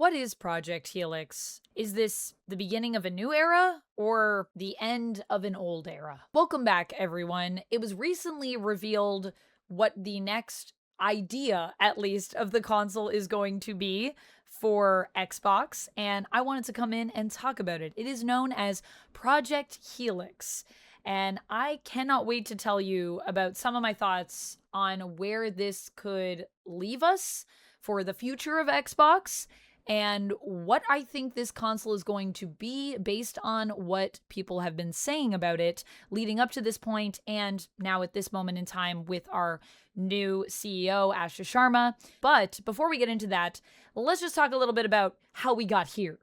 What is Project Helix? Is this the beginning of a new era or the end of an old era? Welcome back, everyone. It was recently revealed what the next idea, at least, of the console is going to be for Xbox, and I wanted to come in and talk about it. It is known as Project Helix, and I cannot wait to tell you about some of my thoughts on where this could leave us for the future of Xbox and what I think this console is going to be based on what people have been saying about it leading up to this point and now at this moment in time with our new CEO, Asha Sharma. But before we get into that, let's just talk a little bit about how we got here.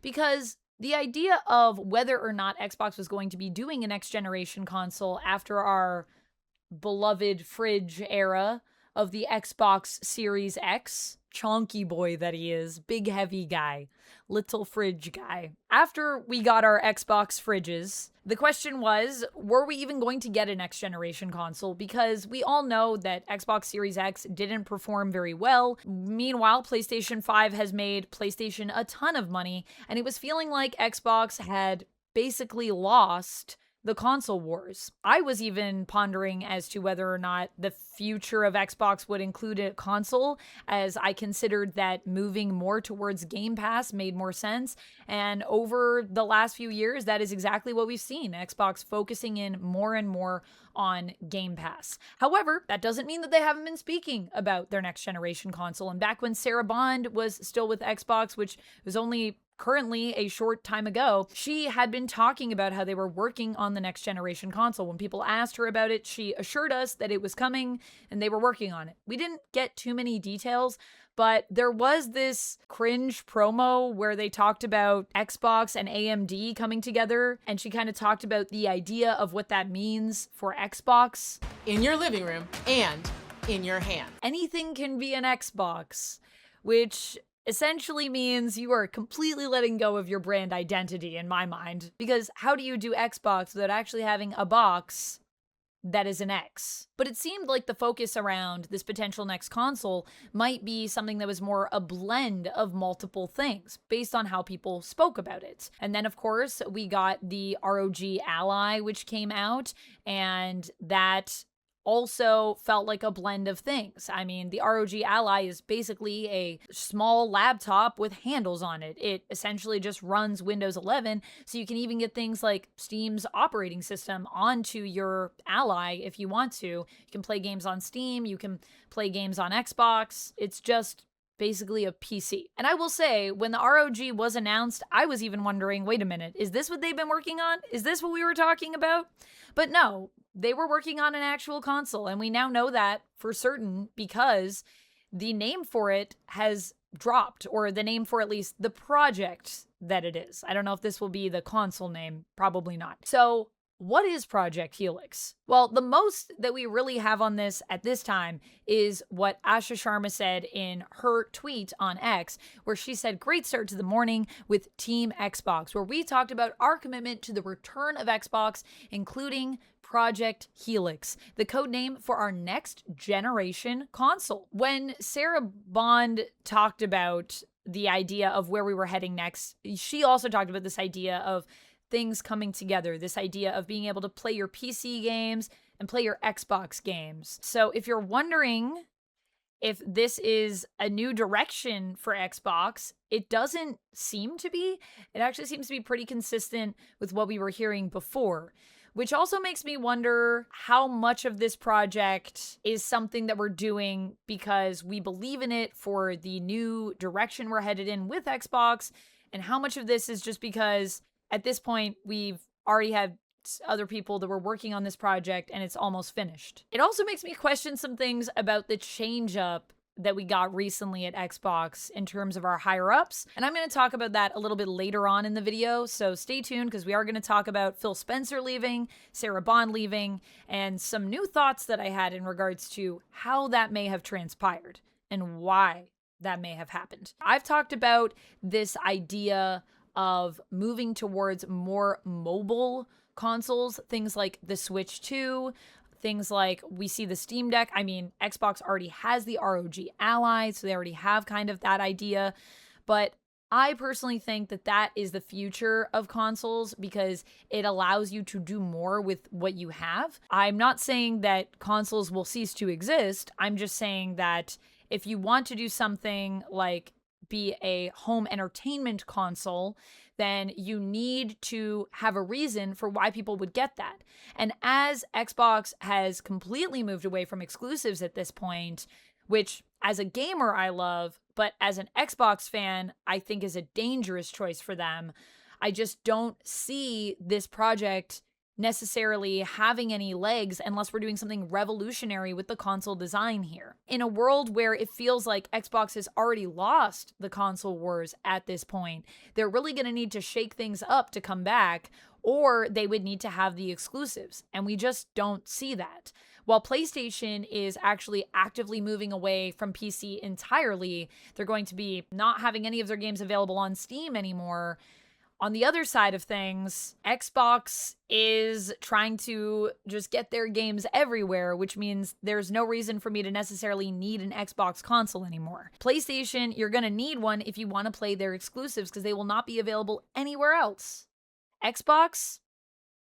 Because the idea of whether or not Xbox was going to be doing a next generation console after our beloved fridge era of the Xbox Series X, chunky boy that he is, big heavy guy, little fridge guy. After we got our Xbox fridges, the question was, were we even going to get a next generation console? Because we all know that Xbox Series X didn't perform very well. Meanwhile, PlayStation 5 has made PlayStation a ton of money, and it was feeling like Xbox had basically lost the console wars. I was even pondering as to whether or not the future of Xbox would include a console, as I considered that moving more towards Game Pass made more sense. And over the last few years, that is exactly what we've seen. Xbox focusing in more and more on Game Pass. However, that doesn't mean that they haven't been speaking about their next generation console. And back when Sarah Bond was still with Xbox, which was only currently a short time ago, she had been talking about how they were working on the next generation console. When people asked her about it, she assured us that it was coming and they were working on it. We didn't get too many details, but there was this cringe promo where they talked about Xbox and AMD coming together, and she kind of talked about the idea of what that means for Xbox. In your living room and in your hand. Anything can be an Xbox, which essentially means you are completely letting go of your brand identity in my mind. Because how do you do Xbox without actually having a box that is an X? But it seemed like the focus around this potential next console might be something that was more a blend of multiple things based on how people spoke about it. And then, of course, we got the ROG Ally, which came out, and that also felt like a blend of things. I mean, the ROG Ally is basically a small laptop with handles on it. It essentially just runs Windows 11, so you can even get things like Steam's operating system onto your Ally if you want to. You can play games on Steam, you can play games on Xbox. It's just basically a PC. And I will say, when the ROG was announced, I was even wondering, wait a minute, is this what they've been working on? Is this what we were talking about? But no, they were working on an actual console, and we now know that for certain because the name for it has dropped, or the name for at least the project that it is. I don't know if this will be the console name, probably not. So what is Project Helix? Well, the most that we really have on this at this time is what Asha Sharma said in her tweet on X, where she said, "Great start to the morning with Team Xbox," where we talked about our commitment to the return of Xbox, including Project Helix, the code name for our next generation console. When Sarah Bond talked about the idea of where we were heading next, she also talked about this idea of things coming together, this idea of being able to play your PC games and play your Xbox games. So if you're wondering if this is a new direction for Xbox, it doesn't seem to be. It actually seems to be pretty consistent with what we were hearing before, which also makes me wonder how much of this project is something that we're doing because we believe in it for the new direction we're headed in with Xbox, and how much of this is just because at this point, we've already had other people that were working on this project and it's almost finished. It also makes me question some things about the change up that we got recently at Xbox in terms of our higher ups. And I'm going to talk about that a little bit later on in the video. So stay tuned, because we are going to talk about Phil Spencer leaving, Sarah Bond leaving, and some new thoughts that I had in regards to how that may have transpired and why that may have happened. I've talked about this idea of moving towards more mobile consoles, things like the Switch 2, things like we see the Steam Deck. I mean, Xbox already has the ROG Ally, so they already have kind of that idea. But I personally think that that is the future of consoles because it allows you to do more with what you have. I'm not saying that consoles will cease to exist. I'm just saying that if you want to do something like be a home entertainment console, then you need to have a reason for why people would get that. And as Xbox has completely moved away from exclusives at this point, which as a gamer I love, but as an Xbox fan, I think is a dangerous choice for them. I just don't see this project necessarily having any legs unless we're doing something revolutionary with the console design here. In a world where it feels like Xbox has already lost the console wars at this point, they're really going to need to shake things up to come back, or they would need to have the exclusives, and we just don't see that. While PlayStation is actually actively moving away from PC entirely, they're going to be not having any of their games available on Steam anymore. On the other side of things, Xbox is trying to just get their games everywhere, which means there's no reason for me to necessarily need an Xbox console anymore. PlayStation, you're going to need one if you want to play their exclusives because they will not be available anywhere else. Xbox,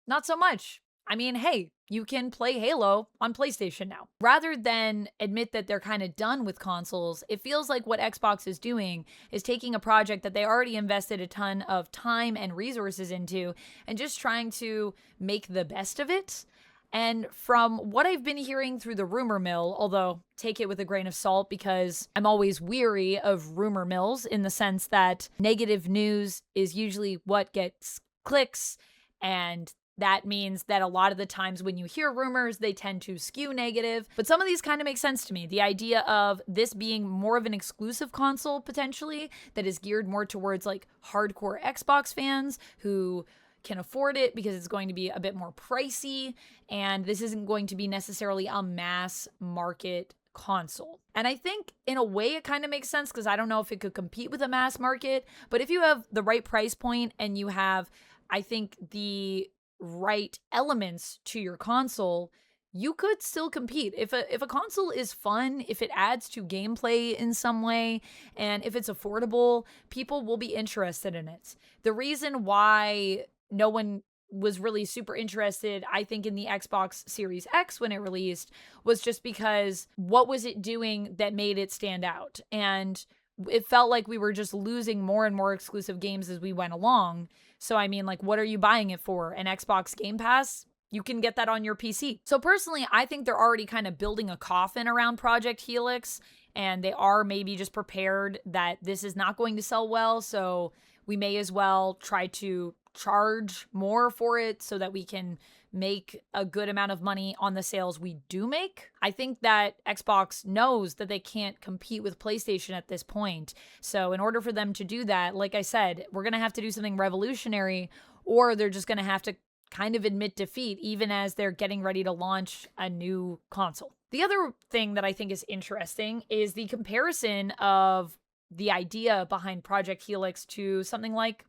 not so much. I mean, hey, you can play Halo on PlayStation now. Rather than admit that they're kind of done with consoles, it feels like what Xbox is doing is taking a project that they already invested a ton of time and resources into and just trying to make the best of it. And from what I've been hearing through the rumor mill, although take it with a grain of salt because I'm always weary of rumor mills in the sense that negative news is usually what gets clicks, and that means that a lot of the times when you hear rumors, they tend to skew negative. But some of these kind of make sense to me. The idea of this being more of an exclusive console, potentially, that is geared more towards like hardcore Xbox fans who can afford it because it's going to be a bit more pricey. And this isn't going to be necessarily a mass market console. And I think in a way it kind of makes sense because I don't know if it could compete with a mass market. But if you have the right price point and you have, I think, the right elements to your console, you could still compete. If a console is fun, if it adds to gameplay in some way, and if it's affordable, people will be interested in it. The reason why no one was really super interested, I think, in the Xbox Series X when it released was just because what was it doing that made it stand out? And it felt like we were just losing more and more exclusive games as we went along. So, I mean, like, what are you buying it for? An Xbox Game Pass? You can get that on your PC. So personally, I think they're already kind of building a coffin around Project Helix, and they are maybe just prepared that this is not going to sell well. So we may as well try to charge more for it so that we can make a good amount of money on the sales we do make. I think that Xbox knows that they can't compete with PlayStation at this point. So in order for them to do that, like I said, we're going to have to do something revolutionary, or they're just going to have to kind of admit defeat even as they're getting ready to launch a new console. The other thing that I think is interesting is the comparison of the idea behind Project Helix to something like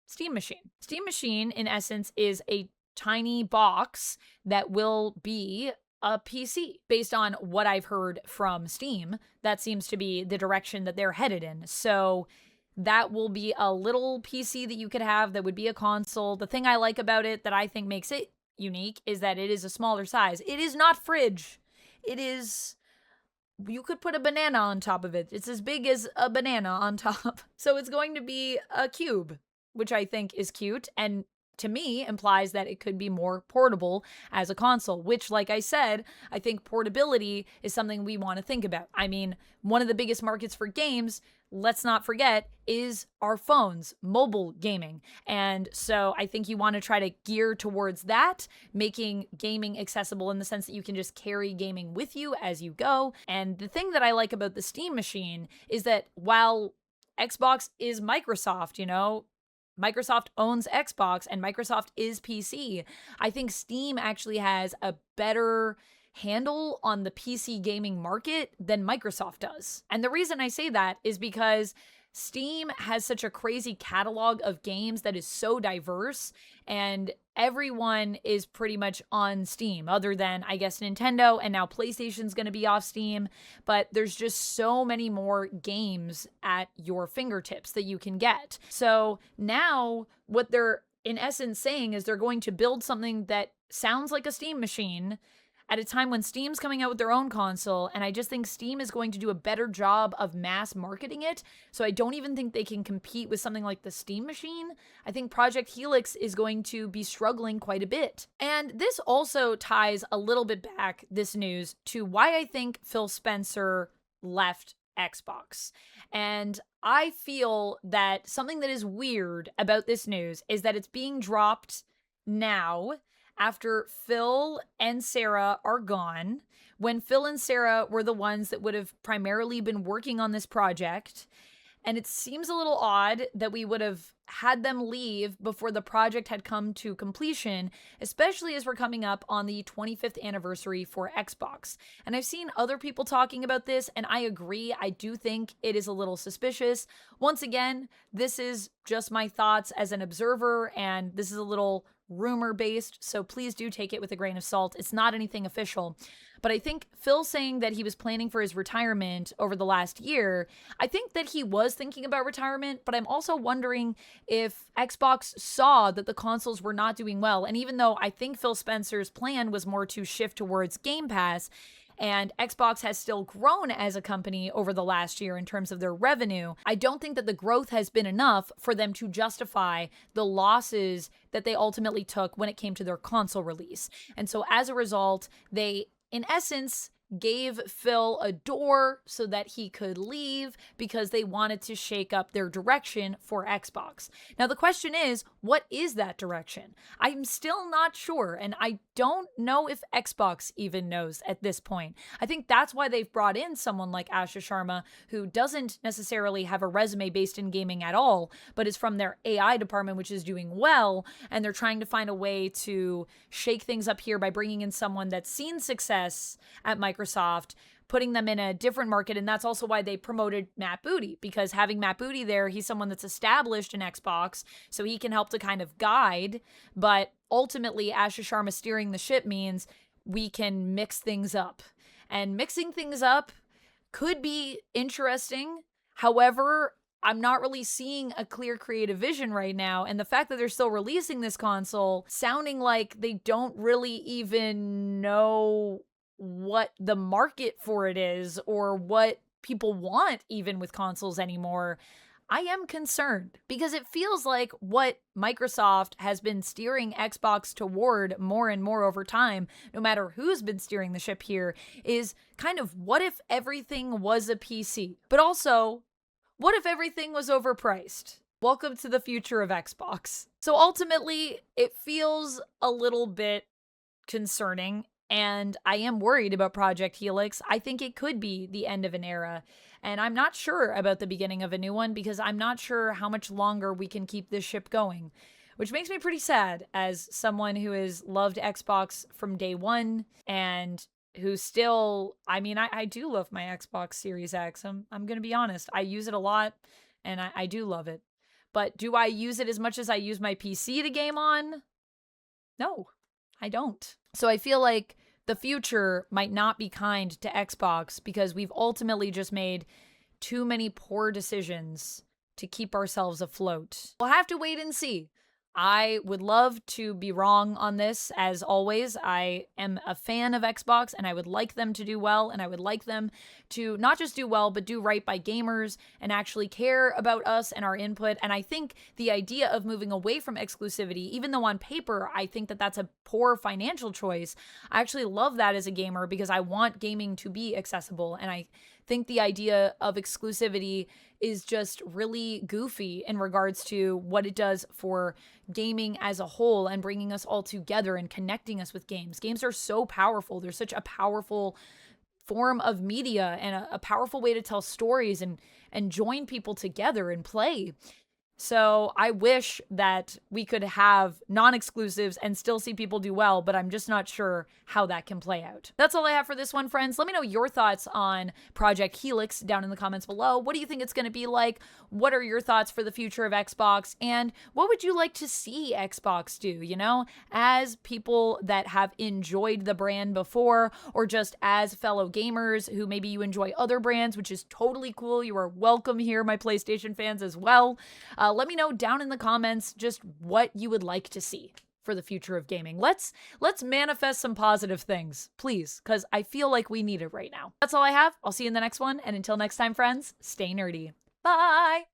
Steam Machine. Steam Machine, in essence, is a tiny box that will be a PC. Based on what I've heard from Steam, that seems to be the direction that they're headed in. So that will be a little PC that you could have that would be a console. The thing I like about it that I think makes it unique is that it is a smaller size. It is not fridge. It is... You could put a banana on top of it. It's as big as a banana on top. So it's going to be a cube, which I think is cute, and to me implies that it could be more portable as a console, which, like I said, I think portability is something we want to think about. I mean, one of the biggest markets for games, let's not forget, is our phones, mobile gaming. And so I think you want to try to gear towards that, making gaming accessible in the sense that you can just carry gaming with you as you go. And the thing that I like about the Steam Machine is that while Xbox is Microsoft, you know, Microsoft owns Xbox and Microsoft is PC, I think Steam actually has a better handle on the PC gaming market than Microsoft does. And the reason I say that is because Steam has such a crazy catalog of games that is so diverse, and everyone is pretty much on Steam, other than, I guess, Nintendo, and now PlayStation's going to be off Steam. But there's just so many more games at your fingertips that you can get. So now what they're in essence saying is they're going to build something that sounds like a Steam machine at a time when Steam's coming out with their own console, and I just think Steam is going to do a better job of mass marketing it, so I don't even think they can compete with something like the Steam machine. I think Project Helix is going to be struggling quite a bit. And this also ties a little bit back, this news, to why I think Phil Spencer left Xbox. And I feel that something that is weird about this news is that it's being dropped now, after Phil and Sarah are gone, when Phil and Sarah were the ones that would have primarily been working on this project. And it seems a little odd that we would have had them leave before the project had come to completion, especially as we're coming up on the 25th anniversary for Xbox. And I've seen other people talking about this, and I agree. I do think it is a little suspicious. Once again, this is just my thoughts as an observer, and this is a little rumor based, so please do take it with a grain of salt. It's not anything official. But I think Phil saying that he was planning for his retirement over the last year, I think that he was thinking about retirement, but I'm also wondering if Xbox saw that the consoles were not doing well. And even though I think Phil Spencer's plan was more to shift towards Game Pass, and Xbox has still grown as a company over the last year in terms of their revenue, I don't think that the growth has been enough for them to justify the losses that they ultimately took when it came to their console release. And so as a result, they, in essence, gave Phil a door so that he could leave because they wanted to shake up their direction for Xbox. Now, the question is, what is that direction? I'm still not sure, and I don't know if Xbox even knows at this point. I think that's why they've brought in someone like Asha Sharma, who doesn't necessarily have a resume based in gaming at all, but is from their AI department, which is doing well, and they're trying to find a way to shake things up here by bringing in someone that's seen success at Microsoft, putting them in a different market. And that's also why they promoted Matt Booty, because having Matt Booty there, he's someone that's established in Xbox, so he can help to kind of guide. But ultimately, Asha Sharma steering the ship means we can mix things up. And mixing things up could be interesting. However, I'm not really seeing a clear creative vision right now. And the fact that they're still releasing this console, sounding like they don't really even know what the market for it is or what people want even with consoles anymore, I am concerned, because it feels like what Microsoft has been steering Xbox toward more and more over time, no matter who's been steering the ship here, is kind of what if everything was a PC? But also, what if everything was overpriced? Welcome to the future of Xbox. So ultimately, it feels a little bit concerning. And I am worried about Project Helix. I think it could be the end of an era. And I'm not sure about the beginning of a new one, because I'm not sure how much longer we can keep this ship going, which makes me pretty sad as someone who has loved Xbox from day one and who still, I do love my Xbox Series X. I'm going to be honest. I use it a lot and I do love it. But do I use it as much as I use my PC to game on? No, I don't. So I feel like the future might not be kind to Xbox, because we've ultimately just made too many poor decisions to keep ourselves afloat. We'll have to wait and see. I would love to be wrong on this. As always, I am a fan of Xbox, and I would like them to do well, and I would like them to not just do well, but do right by gamers and actually care about us and our input. And I think the idea of moving away from exclusivity, even though on paper I think that that's a poor financial choice, I actually love that as a gamer, because I want gaming to be accessible. And I think the idea of exclusivity is just really goofy in regards to what it does for gaming as a whole and bringing us all together and connecting us with games. Games are so powerful. They're such a powerful form of media and a powerful way to tell stories and join people together and play. So I wish that we could have non-exclusives and still see people do well, but I'm just not sure how that can play out. That's all I have for this one, friends. Let me know your thoughts on Project Helix down in the comments below. What do you think it's going to be like? What are your thoughts for the future of Xbox? And what would you like to see Xbox do, you know, as people that have enjoyed the brand before, or just as fellow gamers who maybe you enjoy other brands, which is totally cool. You are welcome here, my PlayStation fans, as well. Let me know down in the comments just what you would like to see for the future of gaming. Let's manifest some positive things, please, because I feel like we need it right now. That's all I have. I'll see you in the next one. And until next time, friends, stay nerdy. Bye.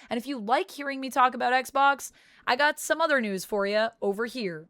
And if you like hearing me talk about Xbox, I got some other news for you over here.